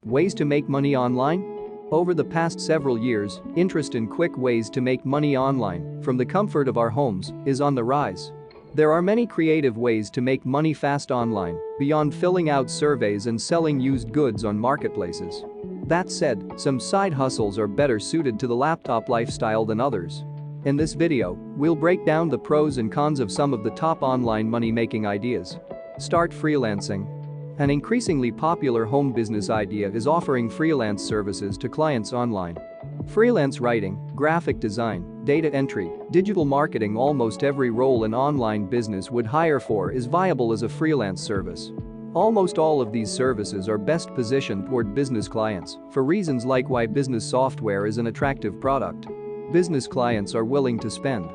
Ways to make money online? Over the past several years, interest in quick ways to make money online, from the comfort of our homes, is on the rise. There are many creative ways to make money fast online, beyond filling out surveys and selling used goods on marketplaces. That said, some side hustles are better suited to the laptop lifestyle than others. In this video, we'll break down the pros and cons of some of the top online money-making ideas. Start freelancing. An increasingly popular home business idea is offering freelance services to clients online. Freelance writing, graphic design, data entry, digital marketing, almost every role an online business would hire for is viable as a freelance service. Almost all of these services are best positioned toward business clients for reasons like why business software is an attractive product. Business clients are willing to spend.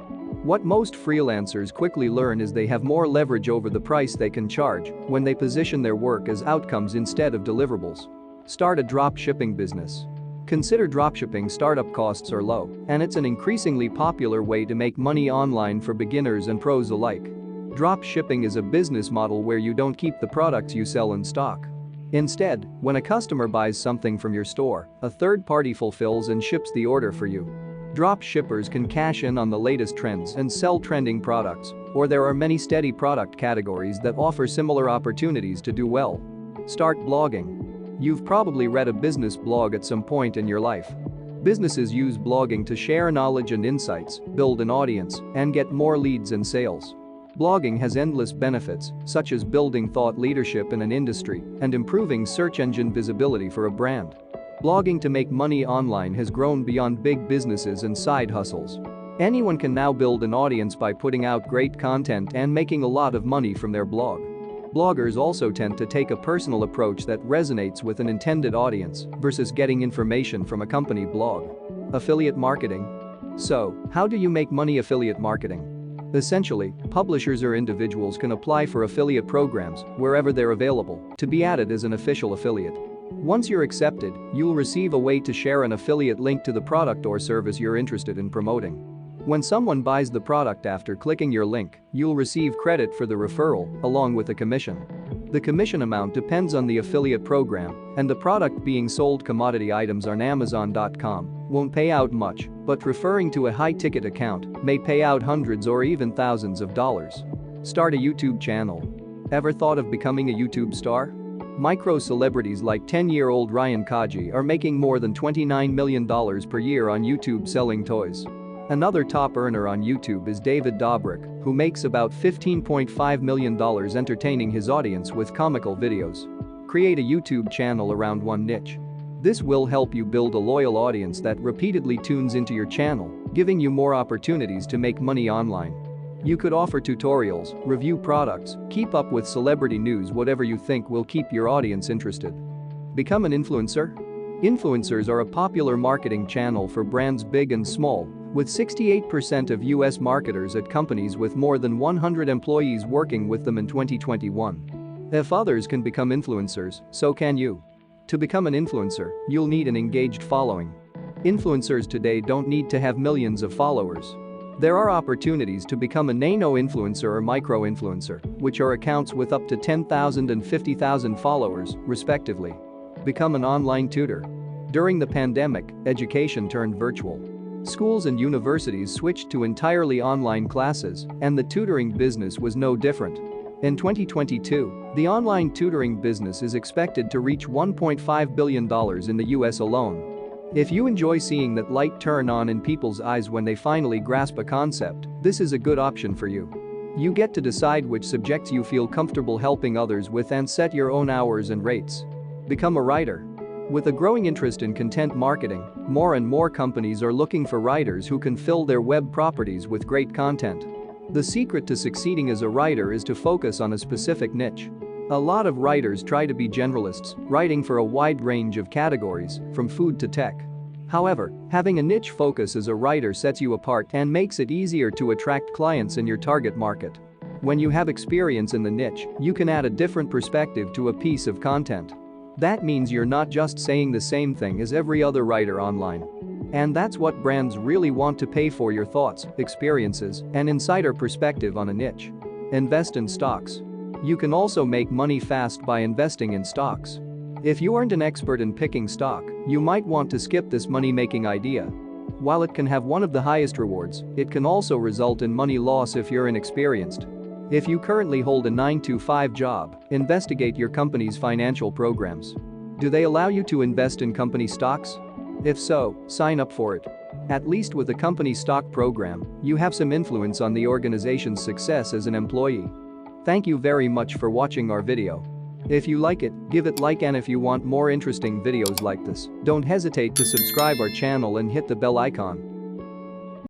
What most freelancers quickly learn is they have more leverage over the price they can charge when they position their work as outcomes instead of deliverables. Start a drop shipping business. Consider dropshipping. Startup costs are low, and it's an increasingly popular way to make money online for beginners and pros alike. Drop shipping is a business model where you don't keep the products you sell in stock. Instead, when a customer buys something from your store, a third party fulfills and ships the order for you. Drop shippers can cash in on the latest trends and sell trending products, or there are many steady product categories that offer similar opportunities to do well. Start blogging. You've probably read a business blog at some point in your life. Businesses use blogging to share knowledge and insights, build an audience, and get more leads and sales. Blogging has endless benefits, such as building thought leadership in an industry and improving search engine visibility for a brand. Blogging to make money online has grown beyond big businesses and side hustles. Anyone can now build an audience by putting out great content and making a lot of money from their blog. Bloggers also tend to take a personal approach that resonates with an intended audience versus getting information from a company blog. Affiliate marketing. So, how do you make money affiliate marketing? Essentially, publishers or individuals can apply for affiliate programs wherever they're available to be added as an official affiliate. Once you're accepted, you'll receive a way to share an affiliate link to the product or service you're interested in promoting. When someone buys the product after clicking your link, you'll receive credit for the referral, along with a commission. The commission amount depends on the affiliate program, and the product being sold, commodity items on Amazon.com, won't pay out much, but referring to a high-ticket account may pay out hundreds or even thousands of dollars. Start a YouTube channel. Ever thought of becoming a YouTube star? Micro-celebrities like 10-year-old Ryan Kaji are making more than $29 million per year on YouTube selling toys. Another top earner on YouTube is David Dobrik, who makes about $15.5 million entertaining his audience with comical videos. Create a YouTube channel around one niche. This will help you build a loyal audience that repeatedly tunes into your channel, giving you more opportunities to make money online. You could offer tutorials, review products, keep up with celebrity news, whatever you think will keep your audience interested. Become an influencer? Influencers are a popular marketing channel for brands big and small, with 68% of US marketers at companies with more than 100 employees working with them in 2021. If others can become influencers, so can you. To become an influencer, you'll need an engaged following. Influencers today don't need to have millions of followers. There are opportunities to become a nano-influencer or micro-influencer, which are accounts with up to 10,000 and 50,000 followers, respectively. Become an online tutor. During the pandemic, education turned virtual. Schools and universities switched to entirely online classes, and the tutoring business was no different. In 2022, the online tutoring business is expected to reach $1.5 billion in the US alone. If you enjoy seeing that light turn on in people's eyes when they finally grasp a concept, this is a good option for you. You get to decide which subjects you feel comfortable helping others with and set your own hours and rates. Become a writer. With a growing interest in content marketing, more and more companies are looking for writers who can fill their web properties with great content. The secret to succeeding as a writer is to focus on a specific niche. A lot of writers try to be generalists, writing for a wide range of categories, from food to tech. However, having a niche focus as a writer sets you apart and makes it easier to attract clients in your target market. When you have experience in the niche, you can add a different perspective to a piece of content. That means you're not just saying the same thing as every other writer online. And that's what brands really want to pay for: your thoughts, experiences, and insider perspective on a niche. Invest in stocks. You can also make money fast by investing in stocks. If you aren't an expert in picking stock, you might want to skip this money-making idea. While it can have one of the highest rewards, it can also result in money loss if you're inexperienced. If you currently hold a 9-to-5 job, investigate your company's financial programs. Do they allow you to invest in company stocks? If so, sign up for it. At least with a company stock program, you have some influence on the organization's success as an employee. Thank you very much for watching our video. If you like it, give it like, and if you want more interesting videos like this, don't hesitate to subscribe our channel and hit the bell icon.